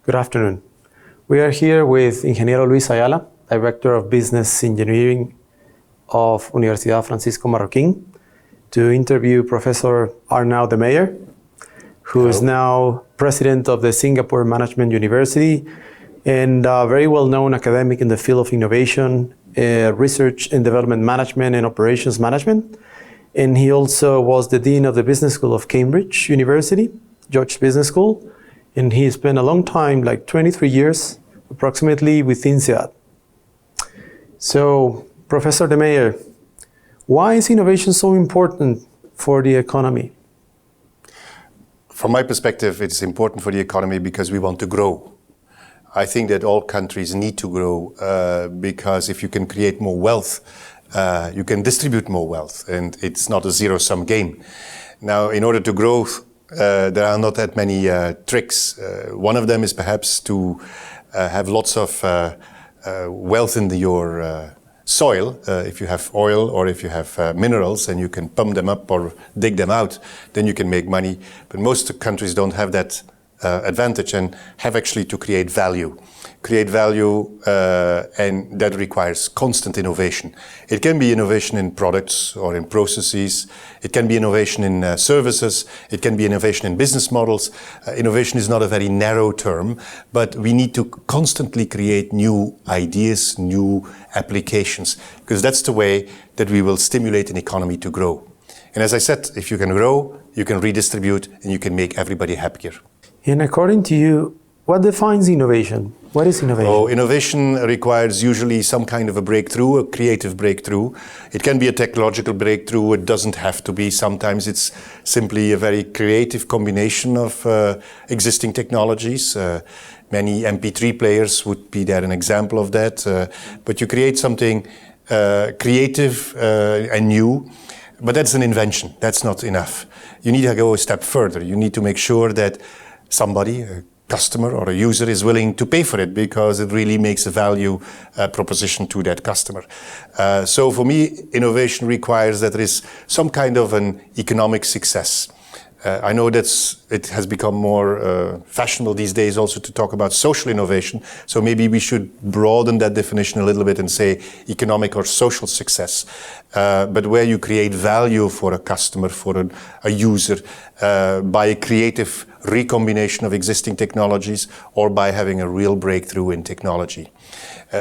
Good afternoon. We are here with Ingeniero Luis Ayala, Director of Business Engineering of Universidad Francisco Marroquín, to interview Professor Arnoud De Meyer, who is now President of the Singapore Management University and a very well-known academic in the field of innovation, research and development management and operations management. And he also was the Dean of the Business School of Cambridge University, George Business School. And he spent a long time, like 23 years, approximately, with INSEAD. So, Professor De Meyer, why is innovation so important for the economy? From my perspective, it's important for the economy because we want to grow. I think that all countries need to grow because if you can create more wealth, you can distribute more wealth, and it's not a zero-sum game. Now, in order to grow, there are not that many tricks. One of them is perhaps to have lots of wealth in your soil. If you have oil or if you have minerals and you can pump them up or dig them out, then you can make money. But most countries don't have that advantage and have actually to create value. And that requires constant innovation. It can be innovation in products or in processes. It can be innovation in services. It can be innovation in business models. Innovation is not a very narrow term, but we need to constantly create new ideas, new applications, because that's the way that we will stimulate an economy to grow. And as I said, if you can grow, you can redistribute, and you can make everybody happier. And according to you, what defines innovation? What is innovation? Oh, innovation requires usually some kind of a breakthrough, a creative breakthrough. It can be a technological breakthrough. It doesn't have to be. Sometimes it's simply a very creative combination of existing technologies. Many MP3 players would be there an example of that. But you create something creative and new. But that's an invention. That's not enough. You need to go a step further. You need to make sure that somebody, a customer or a user, is willing to pay for it because it really makes a value proposition to that customer. So for me, innovation requires that there is some kind of an economic success. I know that it has become more fashionable these days also to talk about social innovation. So maybe we should broaden that definition a little bit and say economic or social success. But where you create value for a customer, for a user, by a creative recombination of existing technologies or by having a real breakthrough in technology.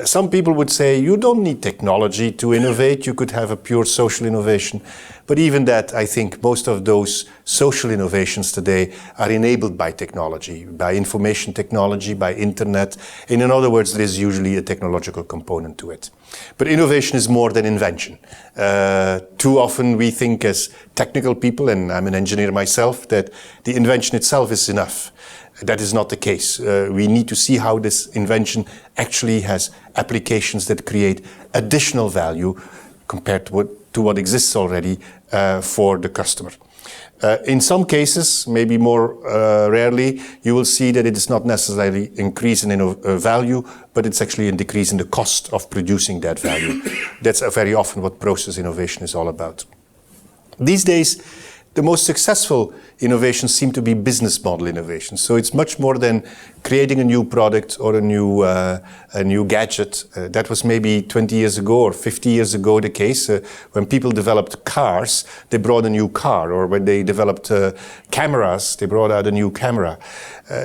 Some people would say you don't need technology to innovate, you could have a pure social innovation. But even that, I think most of those social innovations today are enabled by technology, by information technology, by internet. And in other words, there is usually a technological component to it. But innovation is more than invention. Too often we think as technical people, and I'm an engineer myself, that the invention itself is enough. That is not the case. We need to see how this invention actually has applications that create additional value compared to what exists already for the customer. In some cases, maybe more rarely, you will see that it is not necessarily increase in value, but it's actually a decrease in the cost of producing that value. That's very often what process innovation is all about. These days, the most successful innovations seem to be business model innovations. So it's much more than creating a new product or a new gadget. That was maybe 20 years ago or 50 years ago the case. When people developed cars, they brought a new car. Or when they developed cameras, they brought out a new camera.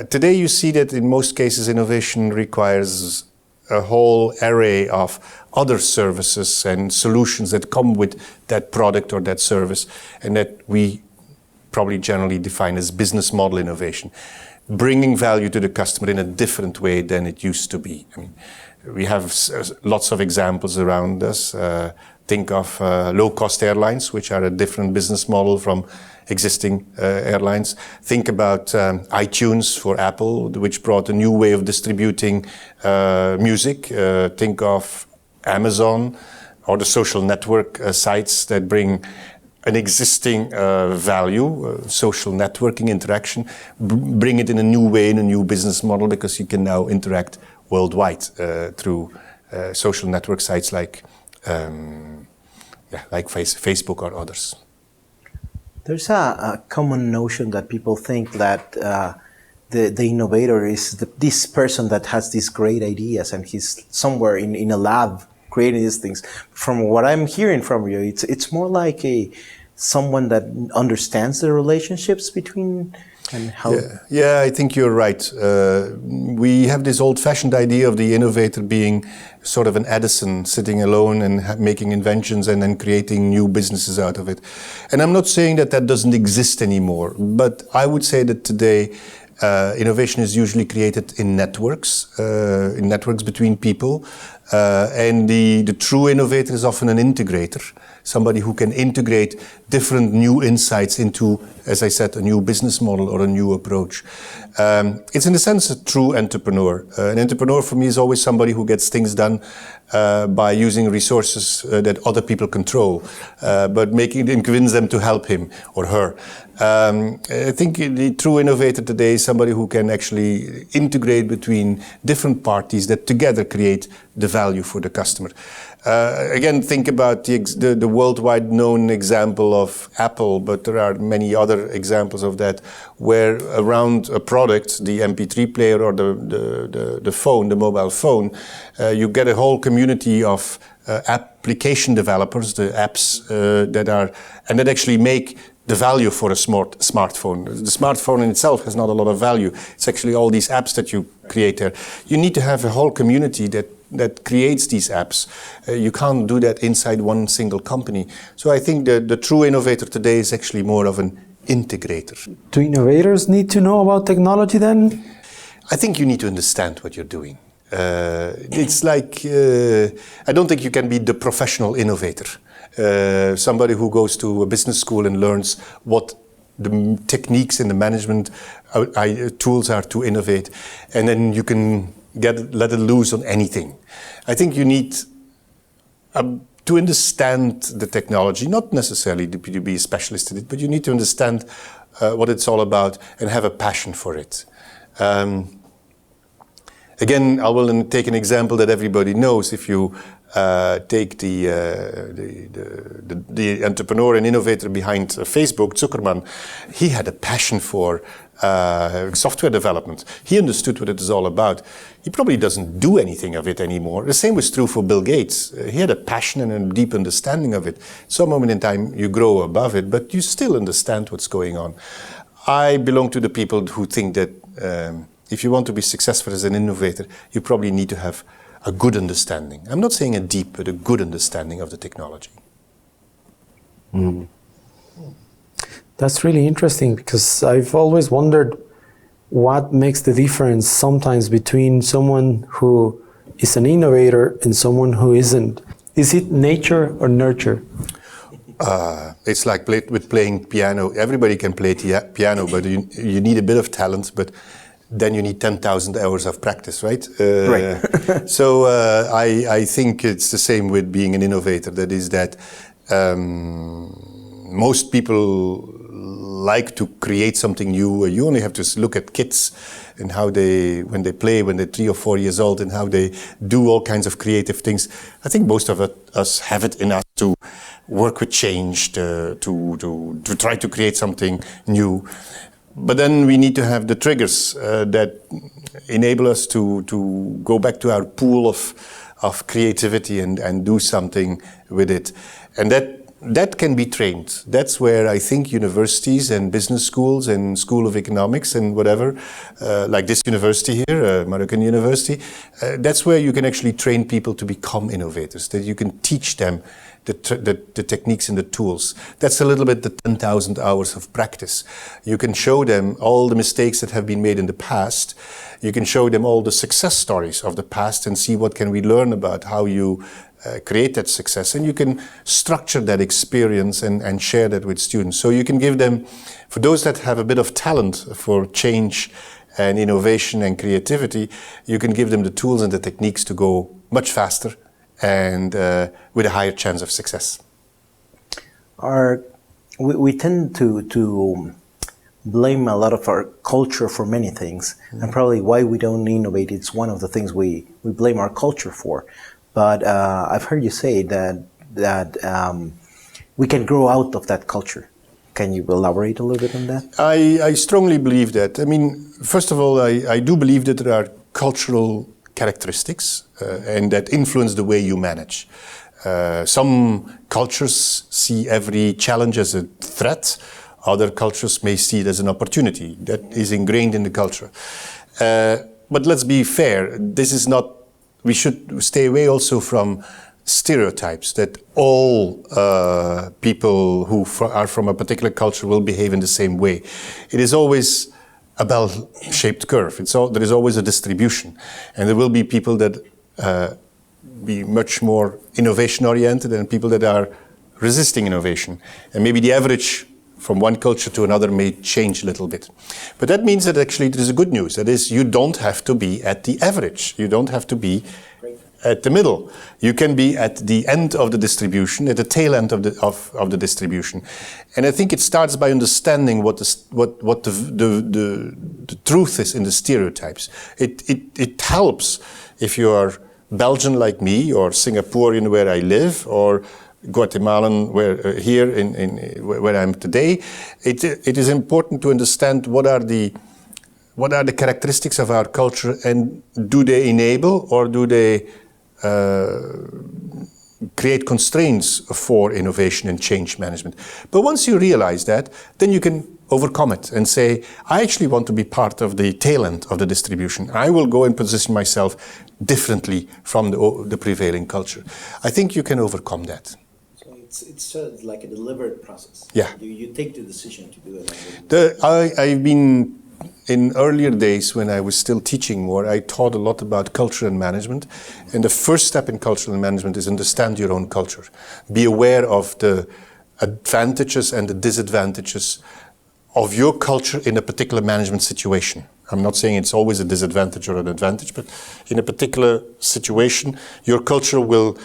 Today you see that in most cases innovation requires a whole array of other services and solutions that come with that product or that service, and that we probably generally define as business model innovation, bringing value to the customer in a different way than it used to be. I mean, we have lots of examples around us. Think of low-cost airlines, which are a different business model from existing airlines. Think about iTunes for Apple, which brought a new way of distributing music. Think of Amazon or the social network sites that bring an existing value, social networking interaction, bring it in a new way, in a new business model, because you can now interact worldwide through social network sites like Facebook or others. There's a common notion that people think that the innovator is this person that has these great ideas and he's somewhere in a lab creating these things. From what I'm hearing from you, it's more like someone that understands the relationships between and how. Yeah, I think you're right. We have this old-fashioned idea of the innovator being sort of an Edison, sitting alone and making inventions and then creating new businesses out of it. And I'm not saying that that doesn't exist anymore, but I would say that today innovation is usually created in networks between people. And the true innovator is often an integrator, somebody who can integrate different new insights into, as I said, a new business model or a new approach. It's in a sense a true entrepreneur. An entrepreneur for me is always somebody who gets things done by using resources that other people control, but convince them to help him or her. I think the true innovator today is somebody who can actually integrate between different parties that together create the value for the customer. Again, think about the worldwide known example of Apple, but there are many other examples of that, where around a product, the MP3 player or the phone, the mobile phone, you get a whole community of application developers, the apps that actually make the value for a smartphone. The smartphone in itself has not a lot of value. It's actually all these apps that you create there. You need to have a whole community that creates these apps. You can't do that inside one single company. So I think the true innovator today is actually more of an integrator. Do innovators need to know about technology then? I think you need to understand what you're doing. It's like, I don't think you can be the professional innovator. Somebody who goes to a business school and learns what the techniques and the management tools are to innovate, and then you can let it loose on anything. I think you need to understand the technology, not necessarily to be a specialist in it, but you need to understand what it's all about and have a passion for it. Again, I will take an example that everybody knows. If you take the entrepreneur and innovator behind Facebook, Zuckerman, he had a passion for software development. He understood what it is all about. He probably doesn't do anything of it anymore. The same was true for Bill Gates. He had a passion and a deep understanding of it. Some moment in time you grow above it, but you still understand what's going on. I belong to the people who think that if you want to be successful as an innovator, you probably need to have a good understanding. I'm not saying a deep, but a good understanding of the technology. Mm. That's really interesting, because I've always wondered what makes the difference sometimes between someone who is an innovator and someone who isn't. Is it nature or nurture? It's like with playing piano. Everybody can play piano, but you need a bit of talent, but then you need 10,000 hours of practice, right? Right. So I think it's the same with being an innovator. That is that most people like to create something new. You only have to look at kids and how when they're 3 or 4 years old, and how they do all kinds of creative things. I think most of us have it in us to work with change, to try to create something new. But then we need to have the triggers that enable us to go back to our pool of creativity and do something with it. And that can be trained. That's where I think universities and business schools and School of Economics and whatever, like this university here, American University, that's where you can actually train people to become innovators, that you can teach them the techniques and the tools. That's a little bit the 10,000 hours of practice. You can show them all the mistakes that have been made in the past. You can show them all the success stories of the past and see what can we learn about how you create that success. And you can structure that experience and share that with students. So you can give them, for those that have a bit of talent for change and innovation and creativity, you can give them the tools and the techniques to go much faster and with a higher chance of success. We tend to blame a lot of our culture for many things, and probably why we don't innovate, it's one of the things we blame our culture for. But I've heard you say that we can grow out of that culture. Can you elaborate a little bit on that? I strongly believe that. I mean, first of all, I do believe that there are cultural characteristics and that influence the way you manage. Some cultures see every challenge as a threat. Other cultures may see it as an opportunity. That is ingrained in the culture. But let's be fair. This is not. We should stay away also from stereotypes that all people who are from a particular culture will behave in the same way. It is always a bell-shaped curve. There is always a distribution, and there will be people that be much more innovation-oriented and people that are resisting innovation. And maybe the average from one culture to another may change a little bit. But that means that actually there is a good news. That is, you don't have to be at the average. You don't have to be at the middle. You can be at the end of the distribution, at the tail end of the distribution. And I think it starts by understanding what the truth is in the stereotypes. It helps if you are Belgian like me, or Singaporean where I live, or Guatemalan here where I'm today. It is important to understand what are the characteristics of our culture, and do they enable or do they create constraints for innovation and change management. But once you realize that, then you can overcome it and say, I actually want to be part of the tail end of the distribution. I will go and position myself differently from the prevailing culture. I think you can overcome that. So it's sort of like a deliberate process. Yeah. You take the decision to do it. I've been, in earlier days when I was still teaching more, I taught a lot about culture and management. And the first step in cultural management is understand your own culture. Be aware of the advantages and the disadvantages of your culture in a particular management situation. I'm not saying it's always a disadvantage or an advantage, but in a particular situation, your culture will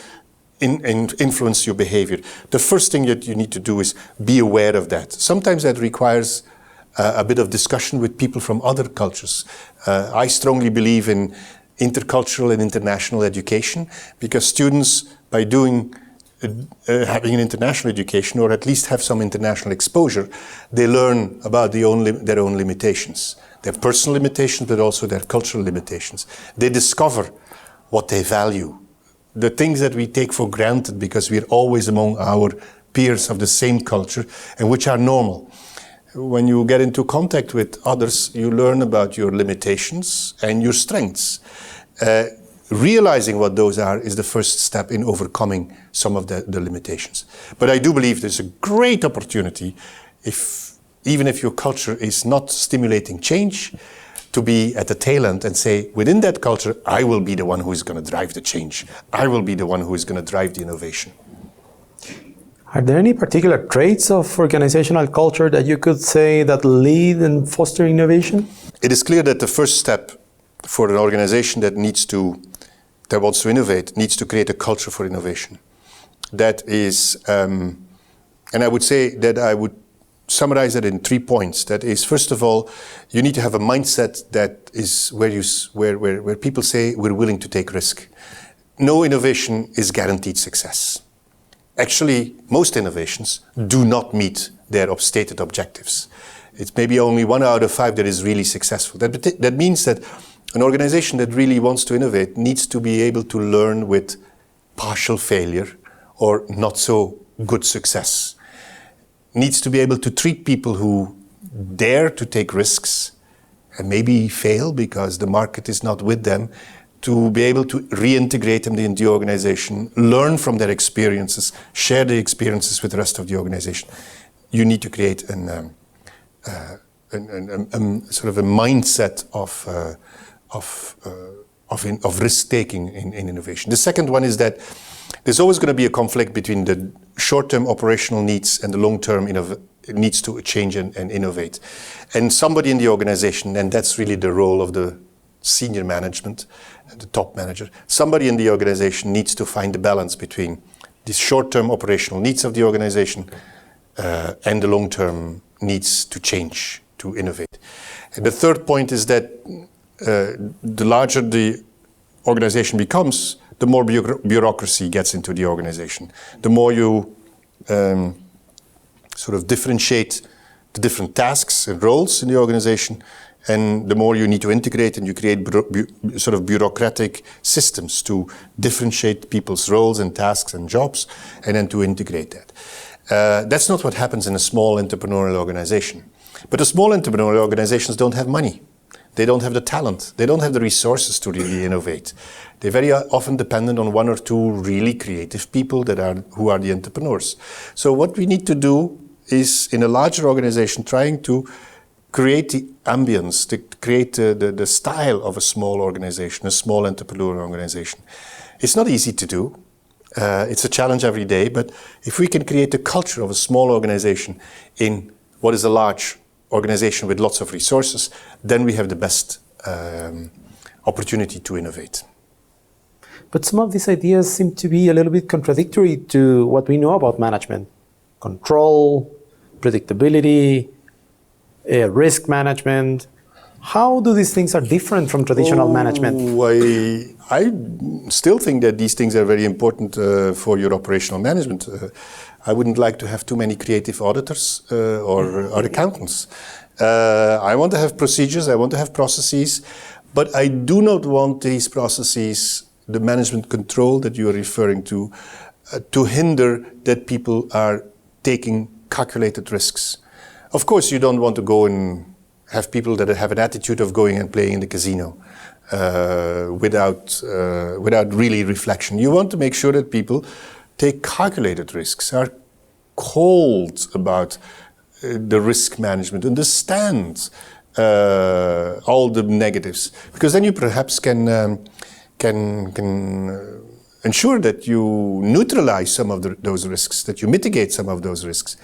influence your behavior. The first thing that you need to do is be aware of that. Sometimes that requires a bit of discussion with people from other cultures. I strongly believe in intercultural and international education, because students, by having an international education, or at least have some international exposure, they learn about their own limitations, their personal limitations, but also their cultural limitations. They discover what they value, the things that we take for granted because we're always among our peers of the same culture, and which are normal. When you get into contact with others, you learn about your limitations and your strengths. Realizing what those are is the first step in overcoming some of the limitations. But I do believe there's a great opportunity, even if your culture is not stimulating change, to be at the tail end and say, within that culture, I will be the one who is going to drive the change. I will be the one who is going to drive the innovation. Are there any particular traits of organizational culture that you could say that lead and foster innovation? It is clear that the first step for an organization that wants to innovate needs to create a culture for innovation. That is, and I would say that I would summarize it in 3 points. That is, first of all, you need to have a mindset that is where people say we're willing to take risk. No innovation is guaranteed success. Actually, most innovations do not meet their stated objectives. It's maybe only 1 out of 5 that is really successful. That means that an organization that really wants to innovate needs to be able to learn with partial failure or not so good success. Needs to be able to treat people who dare to take risks and maybe fail because the market is not with them, to be able to reintegrate them into the organization, learn from their experiences, share the experiences with the rest of the organization. You need to create sort of a mindset of risk-taking in innovation. The second one is that there's always going to be a conflict between the short-term operational needs and the long-term needs to change and innovate. And somebody in the organization, and that's really the role of the senior management, the top manager, somebody in the organization needs to find the balance between the short-term operational needs of the organization and the long-term needs to change, to innovate. And the third point is that the larger the organization becomes, the more bureaucracy gets into the organization. The more you sort of differentiate the different tasks and roles in the organization, and the more you need to integrate and you create sort of bureaucratic systems to differentiate people's roles and tasks and jobs, and then to integrate that. That's not what happens in a small entrepreneurial organization. But the small entrepreneurial organizations don't have money. They don't have the talent. They don't have the resources to really innovate. They're very often dependent on one or two really creative people who are the entrepreneurs. So what we need to do is, in a larger organization, trying to create the ambience, to create the style of a small organization, a small entrepreneurial organization. It's not easy to do. It's a challenge every day, but if we can create the culture of a small organization in what is a large organization with lots of resources, then we have the best opportunity to innovate. But some of these ideas seem to be a little bit contradictory to what we know about management. Control, predictability, risk management. How do these things are different from traditional management? I still think that these things are very important for your operational management. I wouldn't like to have too many creative auditors or accountants. I want to have procedures, I want to have processes, but I do not want these processes, the management control that you are referring to hinder that people are taking calculated risks. Of course, you don't want to go and have people that have an attitude of going and playing in the casino without really reflection. You want to make sure that people take calculated risks, are cold about the risk management, understand all the negatives, because then you perhaps can ensure that you neutralize some of those risks, that you mitigate some of those risks.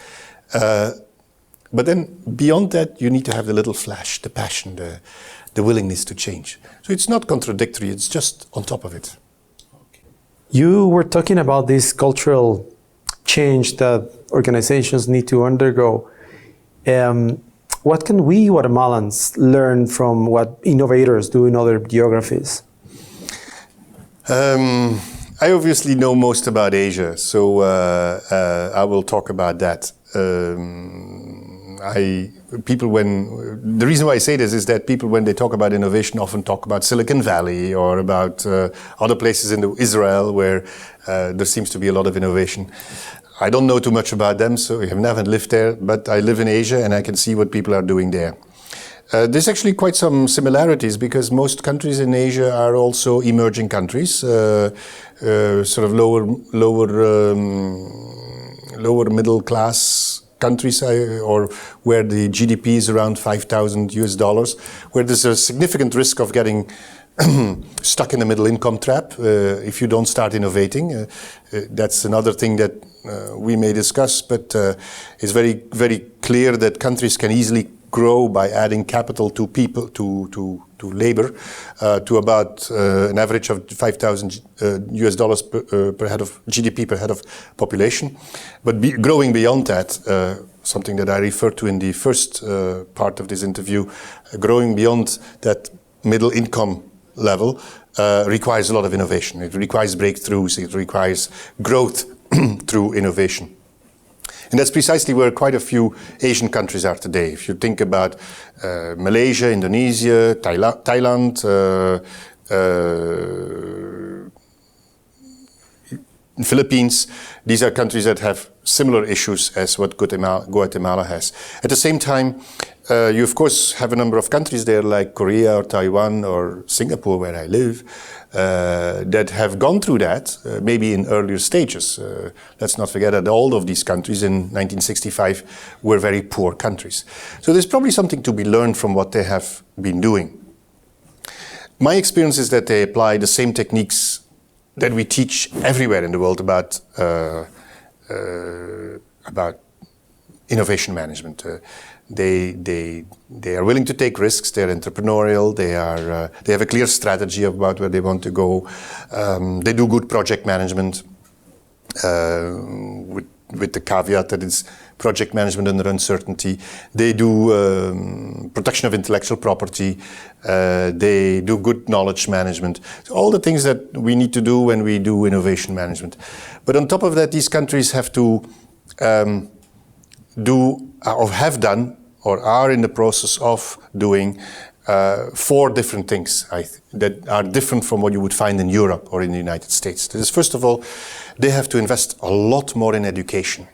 But then beyond that, you need to have the little flash, the passion, the willingness to change. So it's not contradictory, it's just on top of it. You were talking about this cultural change that organizations need to undergo. What can we Guatemalans learn from what innovators do in other geographies? I obviously know most about Asia, so I will talk about that. The reason why I say this is that people, when they talk about innovation, often talk about Silicon Valley or about other places in Israel where there seems to be a lot of innovation. I don't know too much about them, so I have never lived there, but I live in Asia and I can see what people are doing there. There's actually quite some similarities because most countries in Asia are also emerging countries, sort of lower middle class countries, or where the GDP is around $5,000, where there's a significant risk of getting stuck in the middle income trap if you don't start innovating. That's another thing that we may discuss, but it's very, very clear that countries can easily grow by adding capital to people, to labor, to about an average of $5,000 per head of GDP per head of population. But growing beyond that, something that I referred to in the first part of this interview, growing beyond that middle income level requires a lot of innovation. It requires breakthroughs. It requires growth through innovation. And that's precisely where quite a few Asian countries are today. If you think about Malaysia, Indonesia, Thailand, Philippines, these are countries that have similar issues as what Guatemala has. At the same time, you of course have a number of countries there like Korea or Taiwan or Singapore, where I live, that have gone through that, maybe in earlier stages. Let's not forget that all of these countries in 1965 were very poor countries. So there's probably something to be learned from what they have been doing. My experience is that they apply the same techniques that we teach everywhere in the world about innovation management. They are willing to take risks. They're entrepreneurial. They have a clear strategy about where they want to go. They do good project management, with the caveat that it's project management under uncertainty. They do protection of intellectual property. They do good knowledge management. So all the things that we need to do when we do innovation management. But on top of that, these countries have to do or have done or are in the process of doing 4 different things that are different from what you would find in Europe or in the United States. This is, first of all, they have to invest a lot more in education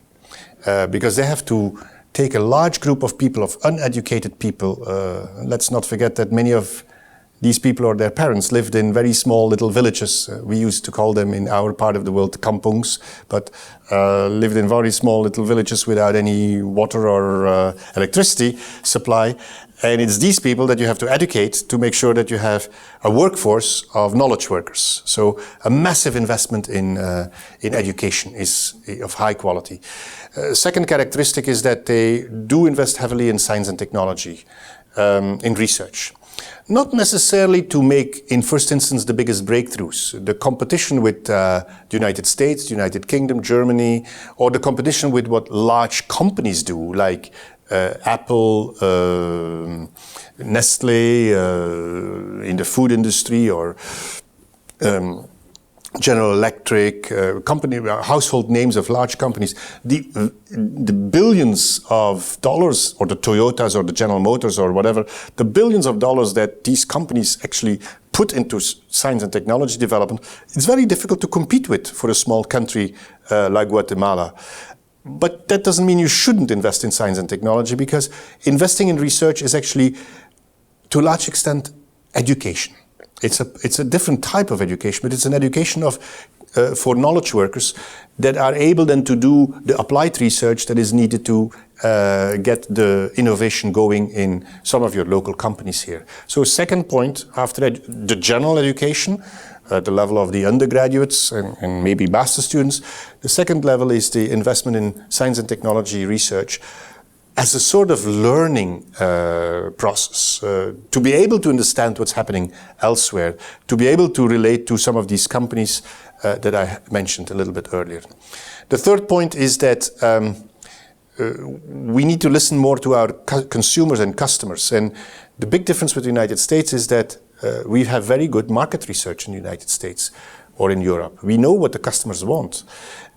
because they have to take a large group of people, of uneducated people. Let's not forget that many of these people or their parents lived in very small little villages. We used to call them in our part of the world kampungs, but lived in very small little villages without any water or electricity supply. And it's these people that you have to educate to make sure that you have a workforce of knowledge workers. So a massive investment in education is of high quality. Second characteristic is that they do invest heavily in science and technology, in research. Not necessarily to make, in first instance, the biggest breakthroughs. The competition with the United States, the United Kingdom, Germany, or the competition with what large companies do, like Apple, Nestle, in the food industry, or General Electric, household names of large companies, the billions of dollars, or the Toyotas or the General Motors or whatever, the billions of dollars that these companies actually put into science and technology development, it's very difficult to compete with for a small country like Guatemala. But that doesn't mean you shouldn't invest in science and technology, because investing in research is actually, to a large extent, education. It's a different type of education, but it's an education for knowledge workers that are able then to do the applied research that is needed to get the innovation going in some of your local companies here. So second point, after the general education, at the level of the undergraduates and maybe master students, the second level is the investment in science and technology research as a sort of learning process, to be able to understand what's happening elsewhere, to be able to relate to some of these companies that I mentioned a little bit earlier. The third point is that we need to listen more to our consumers and customers. And the big difference with the United States is that we have very good market research in the United States or in Europe. We know what the customers want.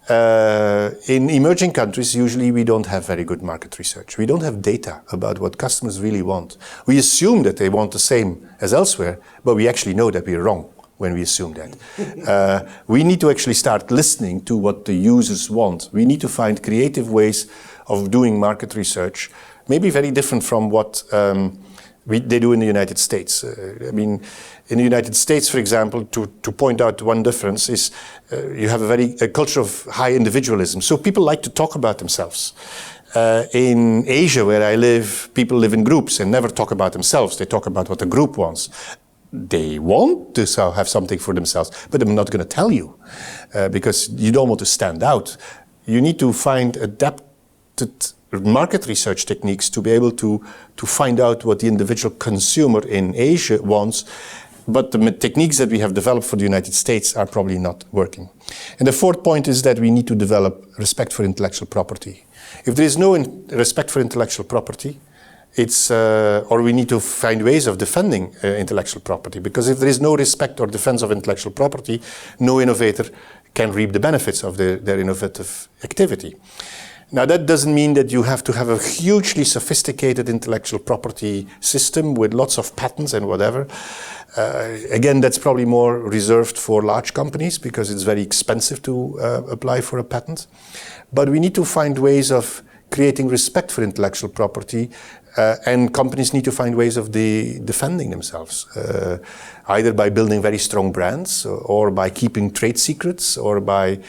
In emerging countries, usually we don't have very good market research. We don't have data about what customers really want. We assume that they want the same as elsewhere, but we actually know that we're wrong when we assume that. We need to actually start listening to what the users want. We need to find creative ways of doing market research, maybe very different from what they do in the United States. I mean, in the United States, for example, to point out one difference is you have a culture of high individualism. So people like to talk about themselves. In Asia, where I live, people live in groups and never talk about themselves. They talk about what the group wants. They want to have something for themselves, but I'm not going to tell you because you don't want to stand out. You need to find adapted market research techniques to be able to find out what the individual consumer in Asia wants. But the techniques that we have developed for the United States are probably not working. And the fourth point is that we need to develop respect for intellectual property. If there is no respect for intellectual property, or we need to find ways of defending intellectual property. Because if there is no respect or defense of intellectual property, no innovator can reap the benefits of their innovative activity. Now, that doesn't mean that you have to have a hugely sophisticated intellectual property system with lots of patents and whatever. Again, that's probably more reserved for large companies because it's very expensive to apply for a patent. But we need to find ways of creating respect for intellectual property, and companies need to find ways of defending themselves, either by building very strong brands or by keeping trade secrets or by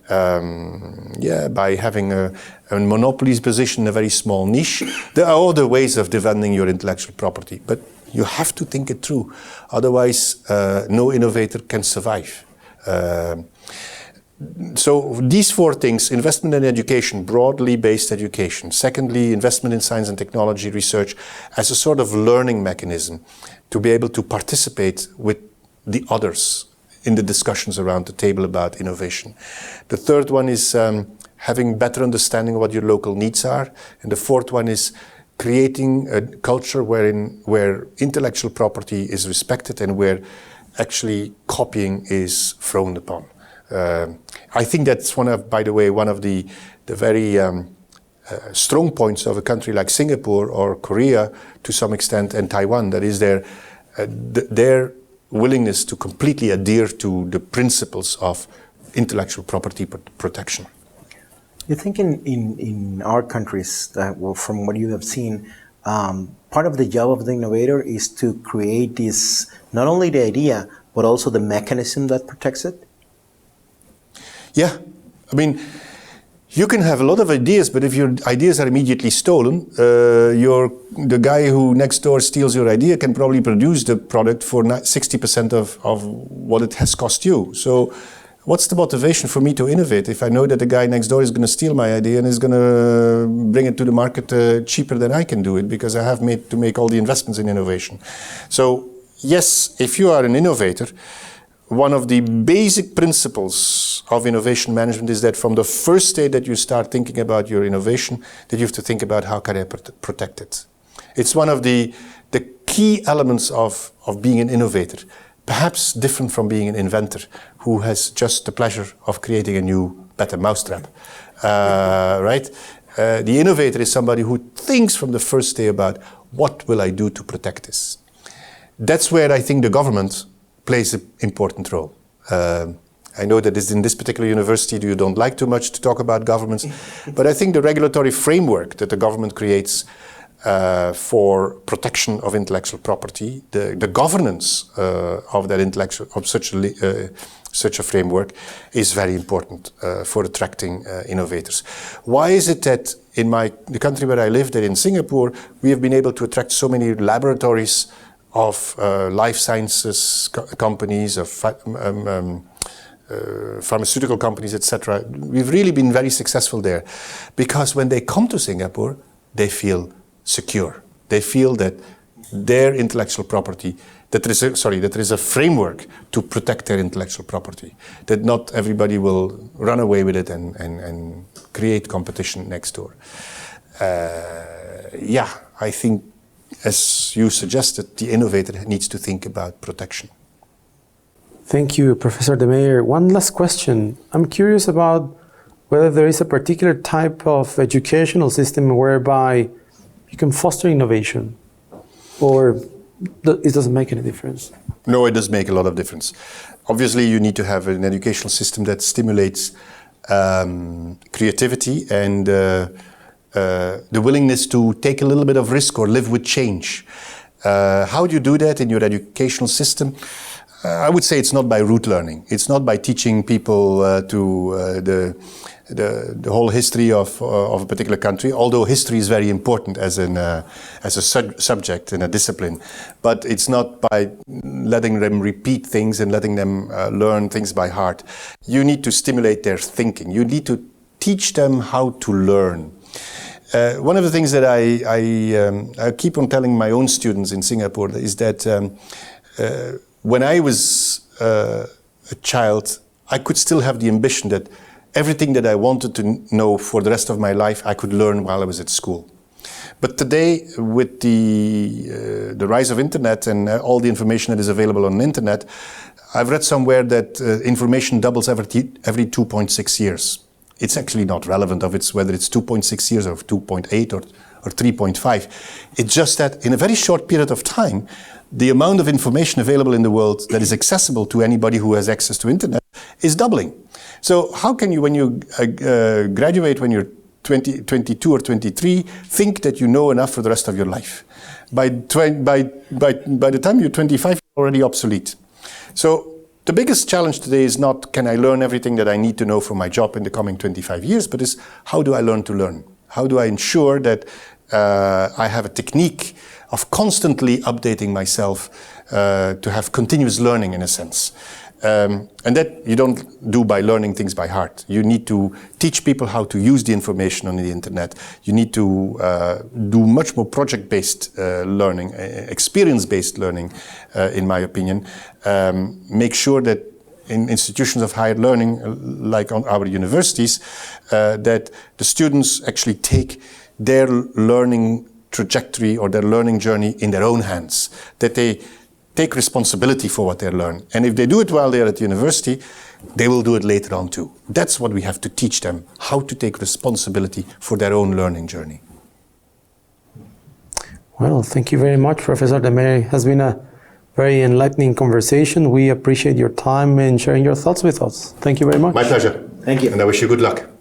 having a monopoly position in a very small niche. There are other ways of defending your intellectual property, but you have to think it through. Otherwise, no innovator can survive. So these four things: investment in education, broadly based education. Secondly, investment in science and technology research as a sort of learning mechanism to be able to participate with the others in the discussions around the table about innovation. The third one is having better understanding of what your local needs are. And the fourth one is creating a culture where intellectual property is respected and where actually copying is frowned upon. I think that's one of the very strong points of a country like Singapore or Korea to some extent, and Taiwan. That is their willingness to completely adhere to the principles of intellectual property protection. You think in our countries, that, well, from what you have seen, part of the job of the innovator is to create this, not only the idea, but also the mechanism that protects it? Yeah, I mean, you can have a lot of ideas, but if your ideas are immediately stolen, the guy who next door steals your idea can probably produce the product for 60% of what it has cost you. So what's the motivation for me to innovate if I know that the guy next door is going to steal my idea and is going to bring it to the market cheaper than I can do it because I have to make all the investments in innovation. So yes, if you are an innovator, one of the basic principles of innovation management is that from the first day that you start thinking about your innovation, that you have to think about how can I protect it. It's one of the key elements of being an innovator, perhaps different from being an inventor who has just the pleasure of creating a new, better mousetrap, right? The innovator is somebody who thinks from the first day about what will I do to protect this. That's where I think the government plays an important role. I know that in this particular university you don't like too much to talk about governments, but I think the regulatory framework that the government creates for protection of intellectual property, the governance of that such a framework is very important for attracting innovators. Why is it that in the country where I live, that in Singapore, we have been able to attract so many laboratories of life sciences companies, of pharmaceutical companies, etc. We've really been very successful there because when they come to Singapore, they feel secure. They feel that their intellectual property, that there is a framework to protect their intellectual property, that not everybody will run away with it and create competition next door. Yeah, I think, as you suggested, the innovator needs to think about protection. Thank you, Professor De Meyer. One last question. I'm curious about whether there is a particular type of educational system whereby you can foster innovation, or it doesn't make any difference? No, it does make a lot of difference. Obviously, you need to have an educational system that stimulates creativity and the willingness to take a little bit of risk or live with change. How do you do that in your educational system? I would say it's not by rote learning. It's not by teaching people the whole history of a particular country, although history is very important as a subject and a discipline. But it's not by letting them repeat things and letting them learn things by heart. You need to stimulate their thinking. You need to teach them how to learn. One of the things that I keep on telling my own students in Singapore is that when I was a child, I could still have the ambition that everything that I wanted to know for the rest of my life, I could learn while I was at school. But today, with the rise of internet and all the information that is available on the internet, I've read somewhere that information doubles every 2.6 years. It's actually not relevant of whether it's 2.6 years or 2.8 or 3.5. It's just that in a very short period of time, the amount of information available in the world that is accessible to anybody who has access to internet is doubling. So how can you, when you graduate when you're 22 or 23, think that you know enough for the rest of your life? By the time you're 25, you're already obsolete. So the biggest challenge today is not can I learn everything that I need to know for my job in the coming 25 years, but is how do I learn to learn? How do I ensure that I have a technique of constantly updating myself to have continuous learning in a sense? And that you don't do by learning things by heart. You need to teach people how to use the information on the internet. You need to do much more project-based learning, experience-based learning, in my opinion. Make sure that in institutions of higher learning, like on our universities, that the students actually take their learning trajectory or their learning journey in their own hands. That they take responsibility for what they learn. And if they do it while they're at university, they will do it later on too. That's what we have to teach them, how to take responsibility for their own learning journey. Well, thank you very much, Professor De Meyer. It has been a very enlightening conversation. We appreciate your time and sharing your thoughts with us. Thank you very much. My pleasure. Thank you. And I wish you good luck.